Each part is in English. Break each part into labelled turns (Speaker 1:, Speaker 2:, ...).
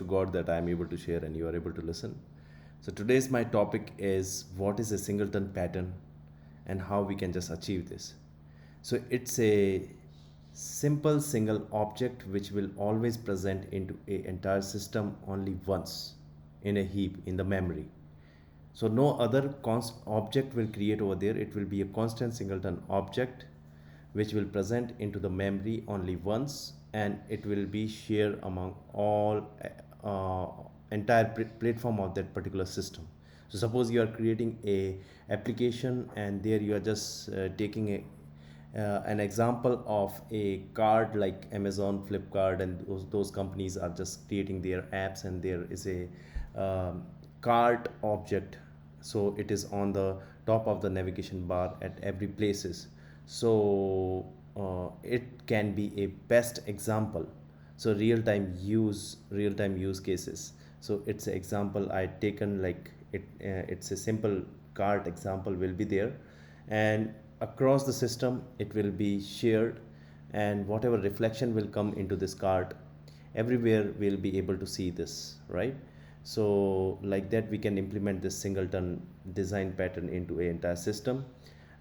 Speaker 1: to God that I am able to share and you are able to listen. So today's my topic is what is a singleton pattern and how we can just achieve this. So it's a simple single object which will always present into a entire system only once in a heap in the memory. So no other object will create over there. It will be a constant singleton object which will present into the memory only once, and it will be shared among all uh, entire platform of that particular system. So suppose you are creating a application and there you are just taking an example of a card like Amazon, Flipkart, and those companies are just creating their apps, and there is a cart object, so it is on the top of the navigation bar at every places. So it can be a best example. So real-time use cases. So it's an example I taken, like it's a simple cart example will be there, and across the system it will be shared, and whatever reflection will come into this cart, everywhere we'll be able to see this, right? So like that we can implement this singleton design pattern into an entire system.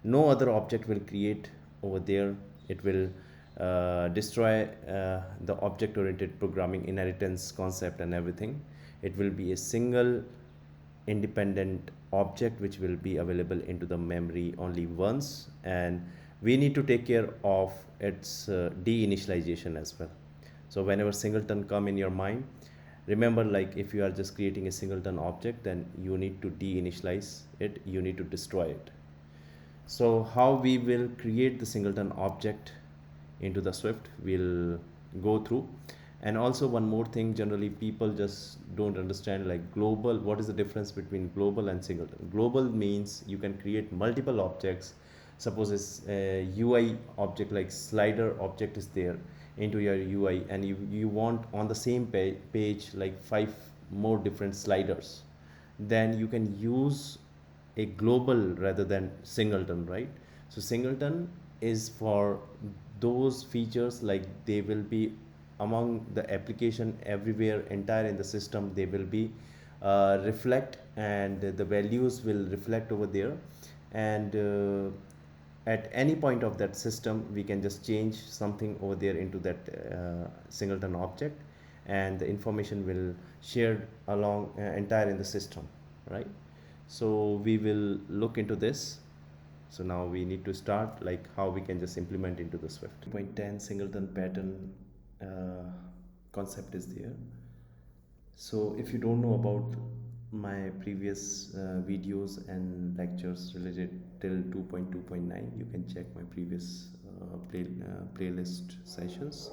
Speaker 1: No other object will create over there. It will destroy the object oriented programming inheritance concept and everything. It will be a single independent object which will be available into the memory only once, and we need to take care of its de-initialization as well. So whenever singleton come in your mind, remember, like if you are just creating a singleton object, then you need to de-initialize it, you need to destroy it. So how we will create the singleton object into the Swift, we'll go through. And also one more thing, generally people just don't understand, like global, what is the difference between global and singleton. Global means you can create multiple objects. Suppose it's a UI object, like slider object is there into your UI, and you want on the same page like 5 more different sliders, then you can use a global rather than singleton, right? So singleton is for those features, like they will be among the application everywhere entire in the system, they will be reflect, and the values will reflect over there, and at any point of that system we can just change something over there into that singleton object, and the information will shared along entire in the system, right? So we will look into this. So now we need to start, like how we can just implement into the Swift. 2.10 singleton pattern concept is there. So if you don't know about my previous videos and lectures related till 2.2.9, you can check my previous playlist sessions,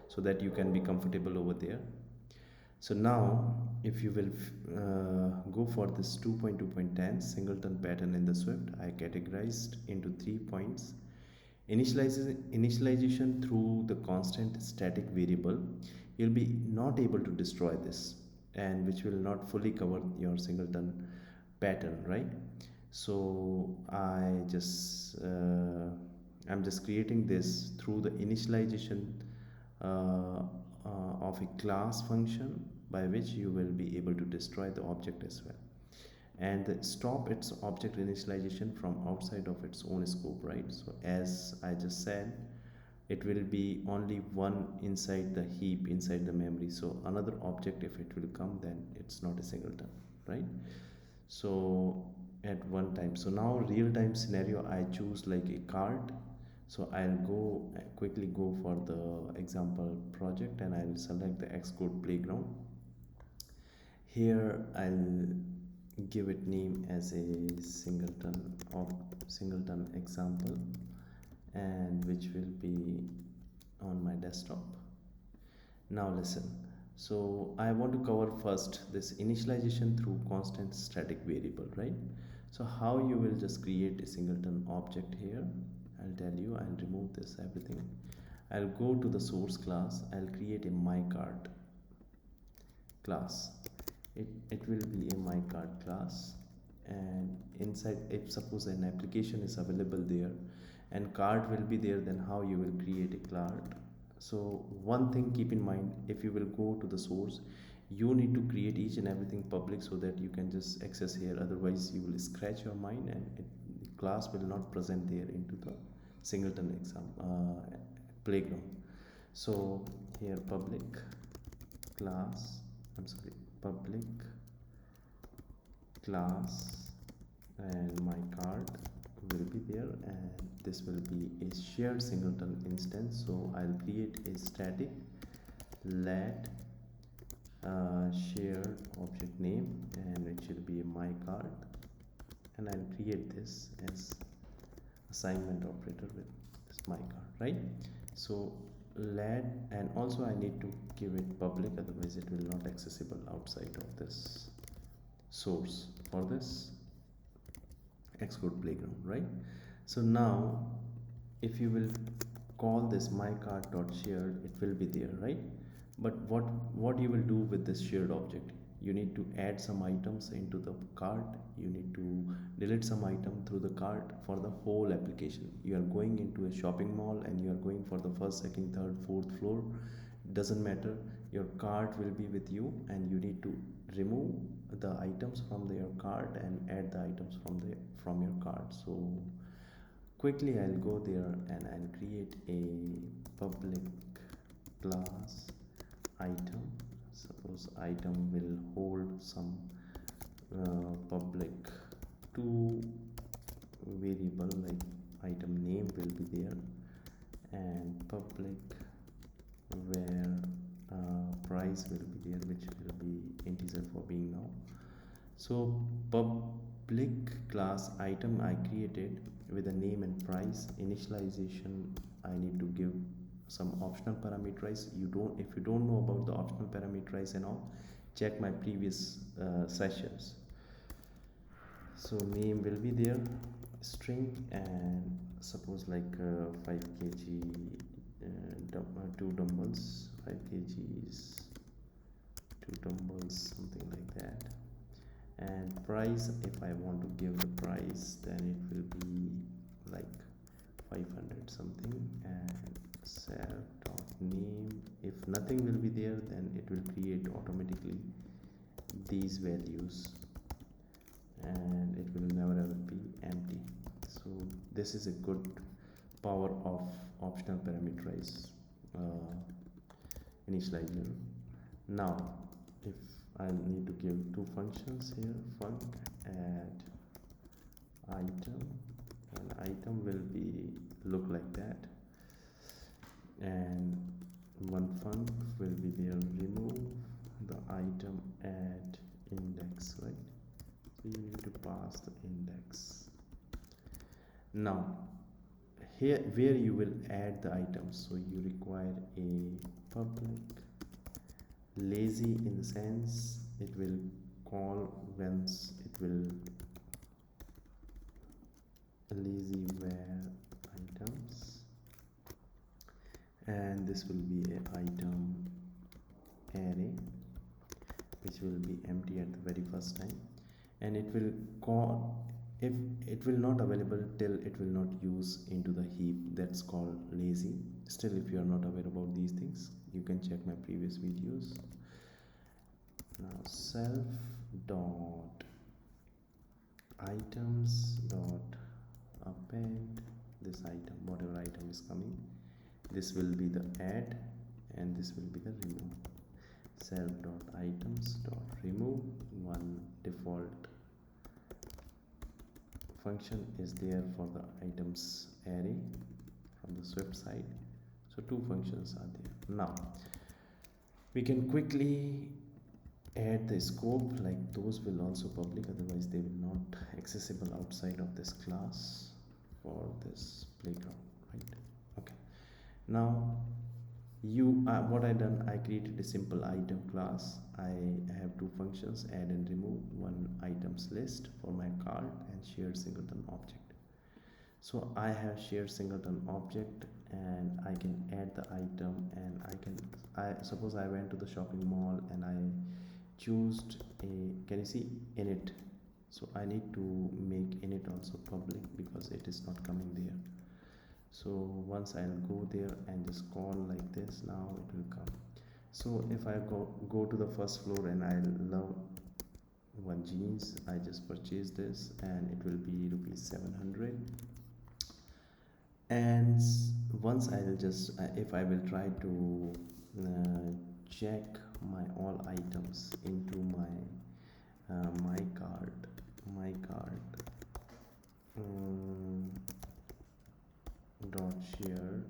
Speaker 1: so that you can be comfortable over there. So now if you will go for this 2.2.10 singleton pattern in the Swift, I categorized into 3 points. Initialization through the constant static variable. You'll be not able to destroy this, and which will not fully cover your singleton pattern, right? So I'm just creating this through the initialization of a class function, by which you will be able to destroy the object as well, and stop its object initialization from outside of its own scope, right? So as I just said, it will be only one inside the heap, inside the memory. So another object, if it will come, then it's not a singleton, right? So at one time, so now real time scenario, I choose like a card. So I'll quickly go for the example project, and I'll select the Xcode playground. Here I'll give it name as a singleton example, and which will be on my desktop. Now listen, so I want to cover first this initialization through constant static variable, right? So how you will just create a singleton object here, I'll tell you. I'll remove this everything. I'll go to the source class, I'll create a myCard class. It will be a myCard class, and inside, if suppose an application is available there and card will be there, then how you will create a card. So one thing keep in mind, if you will go to the source, You need to create each and everything public so that you can just access here, otherwise you will scratch your mind and the class will not present there into the singleton exam playground. So here public class, public class, and my card will be there, and this will be a shared singleton instance. So I'll create a static let shared object name, and it should be my card, and I'll create this as assignment operator with this my card, right? So let, and also I need to give it public, otherwise it will not accessible outside of this source for this Xcode playground, right? So now if you will call this my card dot shared, it will be there, right? But what you will do with this shared object, you need to add some items into the cart, you need to delete some item through the cart for the whole application. You are going into a shopping mall and you are going for the first, second, third, fourth floor, doesn't matter, your cart will be with you, and you need to remove the items from your cart and add the items from your cart. So quickly I'll go there and I'll create a public class item. Suppose item will hold some public two variable, like item name will be there, and public where price will be there, which will be integer for being now. So public class item I created with a name and price. Initialization, I need to give some optional parameterize. If you don't know about the optional parameterize and all, check my previous sessions. So name will be there, string, and suppose like 5 kg 2 dumbbells, 5 kgs 2 dumbbells, something like that. And price, if I want to give the price, then it will be like 500 something, and self.name. If nothing will be there, then it will create automatically these values, and it will never ever be empty. So this is a good power of optional parameterize initializer. Now if I need to give two functions here, func add item, and item will be look like that, and one func will be there, remove the item add index, right? So you need to pass the index. Now here where you will add the items, so you require a public lazy, in the sense it will call once it will lazy where items, and this will be a item array which will be empty at the very first time, and it will call if it will not available till it will not use into the heap, that's called lazy. Still, if you are not aware about these things, you can check my previous videos. Now self dot items dot append this item, whatever item is coming, this will be the add and this will be the remove. Self dot items dot remove, one default function is there for the items array from the Swift side, so two functions are there. Now we can quickly add the scope, like those will also public, otherwise they will not accessible outside of this class for this playground, right? Okay, now what I done, I created a simple item class. I have two functions, add and remove, one items list for my card and shared singleton object. So I have shared singleton object and I can add the item, and I suppose I went to the shopping mall and I choose can you see init, so I need to make init also public because it is not coming there. So once I'll go there and just call like this, now it will come. So if I go to the first floor and I love one jeans, I just purchase this and it will be rupees 700. And once I will just if I will try to check my all items into my cart dot share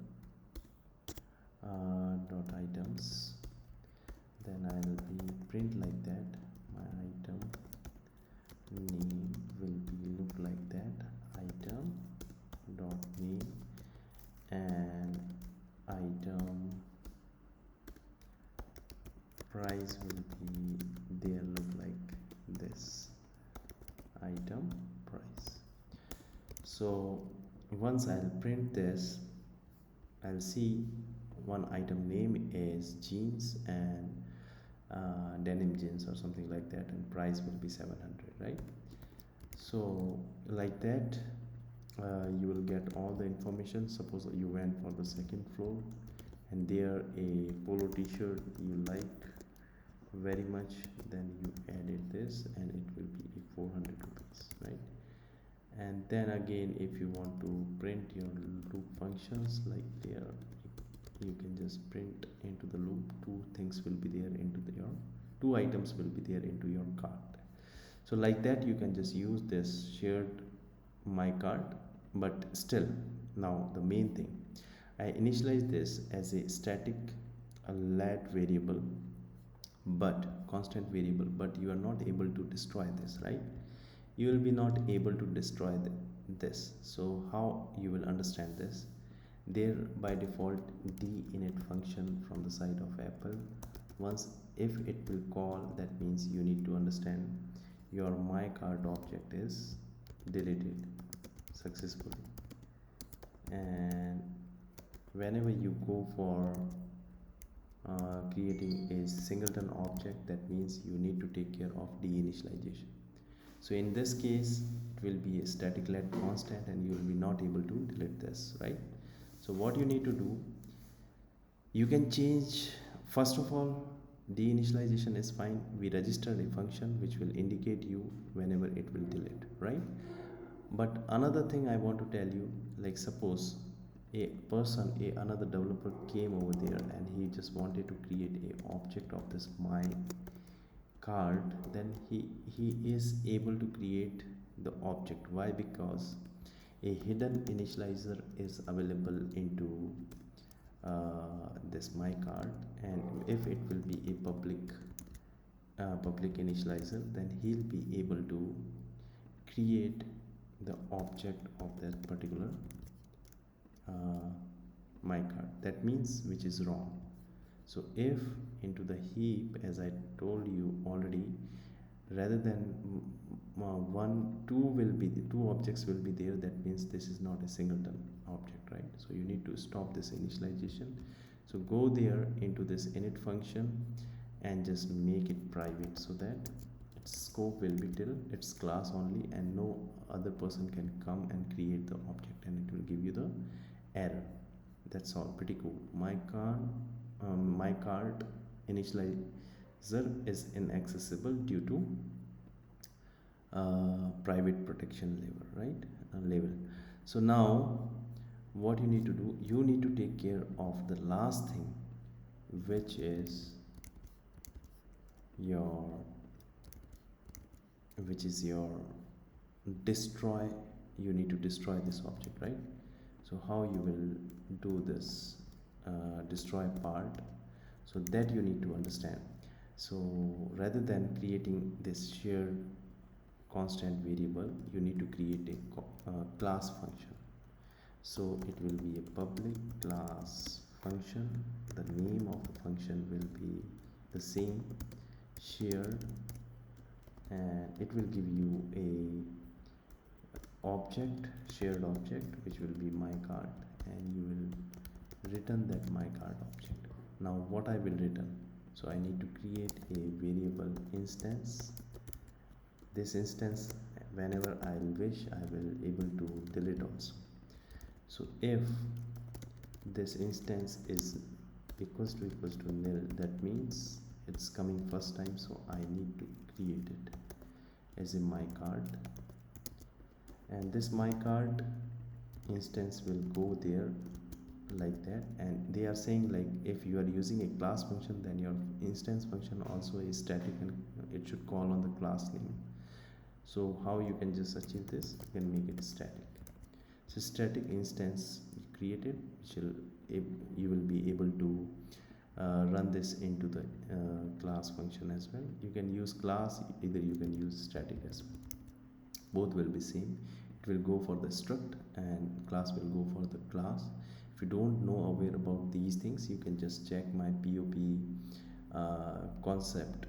Speaker 1: dot items, then I will be print like that. My item name will be look like that, item dot name, and item price will be there, look like this, item price. So once I'll print this, I'll see one item name is jeans and denim jeans or something like that, and price will be 700, right? So like that you will get all the information. Suppose you went for the second floor and there a polo t-shirt you like very much, then you added this and it will be 400 rupees, right? And then again, if you want to print your loop functions, like there you can just print into the loop, two things will be there into your two items will be there into your cart. So like that you can just use this shared my cart. But still, now the main thing, I initialize this as a static lat variable, but constant variable, but you are not able to destroy this, right? You will be not able to destroy this. So how you will understand this? There by default init function from the side of Apple, once if it will call, that means you need to understand your my cart object is deleted successfully. And whenever you go for creating a singleton object, that means you need to take care of deinitialization. So in this case it will be a static let constant and you will be not able to delete this, right? So what you need to do, you can change, first of all, deinitialization is fine. We registered a function which will indicate you whenever it will delete, right? But another thing I want to tell you, like suppose another developer came over there and he just wanted to create a object of this my card, then he is able to create the object. Why? Because a hidden initializer is available into this my card, and if it will be a public initializer, then he'll be able to create the object of that particular my card. That means which is wrong. So if into the heap, as I told you already, rather than two objects will be there, that means this is not a singleton object, right? So you need to stop this initialization. So go there into this init function and just make it private, so that its scope will be till its class only and no other person can come and create the object, and it will give you the error. That's all. Pretty cool. My cart initializer is inaccessible due to private protection level. So now what you need to do, you need to take care of the last thing, which is your destroy. You need to destroy this object, right? So how you will do this destroy part, so that you need to understand. So rather than creating this shared constant variable, you need to create a class function. So it will be a public class function. The name of the function will be the same, shared, and it will give you a shared object, which will be my card, and you will return that my card object. Now what I will return, so I need to create a variable instance. This instance, whenever I wish, I will able to delete also. So if this instance is equals to nil, that means it's coming first time, so I need to create it as a my card, and this my card instance will go there like that. And they are saying, like, if you are using a class function, then your instance function also is static and it should call on the class name. So how you can just achieve this? You can make it static. So static instance created, which will you will be able to run this into the class function as well. You can use class, either you can use static as well. Both will be same. It will go for the struct and class will go for the class. If you don't know aware about these things, you can just check my POP concept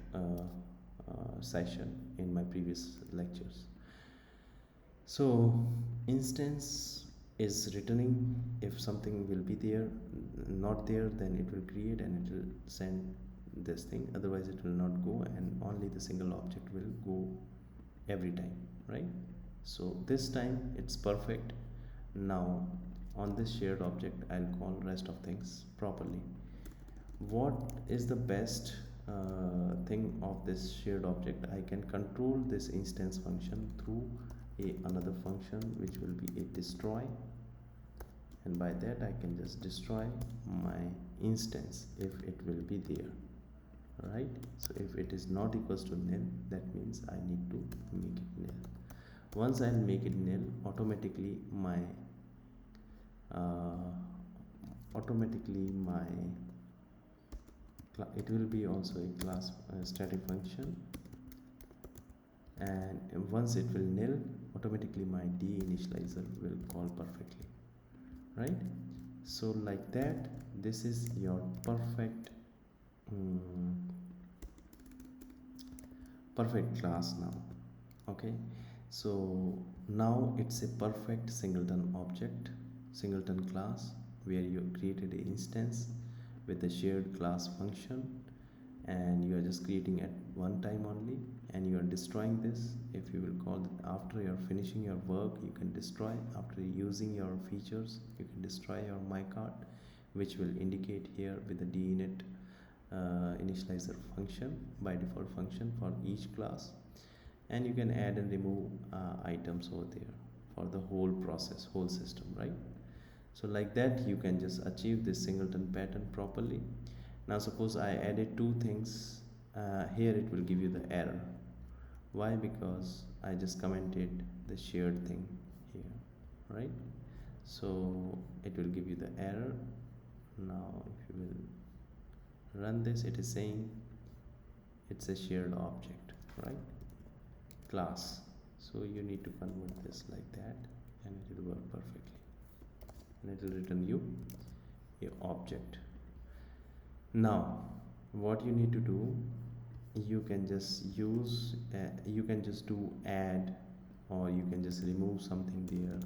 Speaker 1: session in my previous lectures. So instance is returning if something will be there, not there, then it will create and it will send this thing, otherwise it will not go, and only the single object will go every time, right? So this time it's perfect. Now on this shared object, I'll call rest of things properly. What is the best thing of this shared object? I can control this instance function through another function, which will be a destroy, and by that I can just destroy my instance if it will be there, right? So if it is not equals to nil, that means I need to make it nil. Once I make it nil, automatically my it will be also a class static function, and once it will nil, automatically my deinitializer will call perfectly, right? So like that, this is your perfect perfect class now. Okay, so now it's a perfect singleton object, singleton class, where you created an instance with a shared class function, and you are just creating at one time only, and you are destroying this. If you will call it after you are finishing your work, you can destroy. After using your features, you can destroy your my card, which will indicate here with the dinit initializer function, by default function for each class. And you can add and remove items over there for the whole process, whole system, right? So like that you can just achieve this singleton pattern properly. Now suppose I added two things, here it will give you the error. Why? Because I just commented the shared thing here, right? So it will give you the error. Now if you will run this, it is saying it's a shared object, right? Class. So you need to convert this like that, and it will work perfectly, and it will return you a object. Now what you need to do, you can just use you can just do add, or you can just remove something there.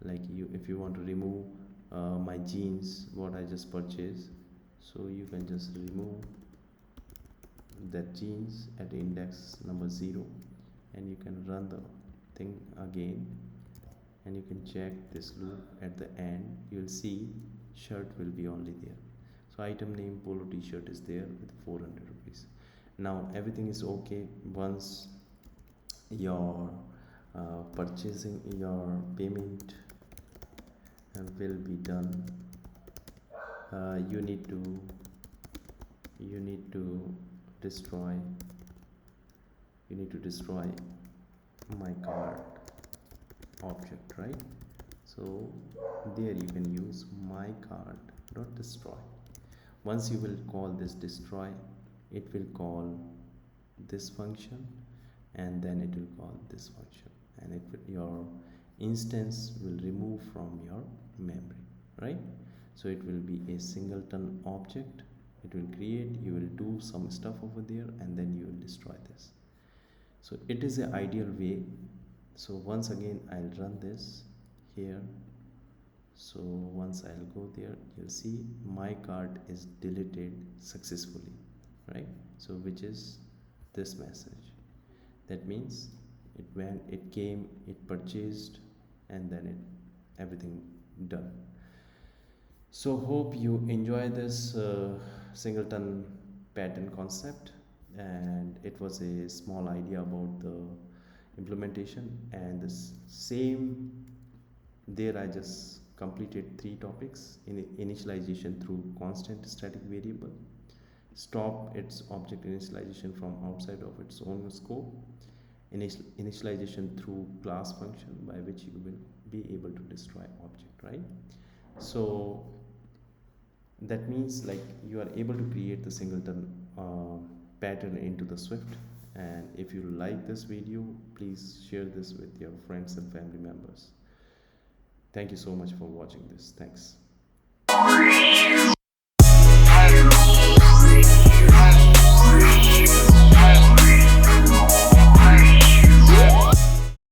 Speaker 1: Like if you want to remove my jeans, what I just purchased, so you can just remove that jeans at index number 0, and you can run the thing again, and you can check this loop at the end. You'll see shirt will be only there. So item name polo t-shirt is there with 400 rupees. Now everything is okay. Once your purchasing, your payment will be done, you need to destroy my card object, right? So there you can use my card dot destroy. Once you will call this destroy, it will call this function, and then it will call this function, and it will, your instance will remove from your memory, right? So it will be a singleton object. It will create, you will do some stuff over there, and then you will destroy this. So it is an ideal way. So once again I'll run this here. So once I'll go there, you'll see my card is deleted successfully, right? So which is this message. That means it went, it came, it purchased, and then everything done. So hope you enjoy this singleton pattern concept, and it was a small idea about the implementation. And this same there I just completed three topics: in initialization through constant static variable, stop its object initialization from outside of its own scope, initialization through class function by which you will be able to destroy object, right? So that means like you are able to create the singleton pattern into the Swift. And if you like this video, please share this with your friends and family members. Thank you so much for watching this. Thanks.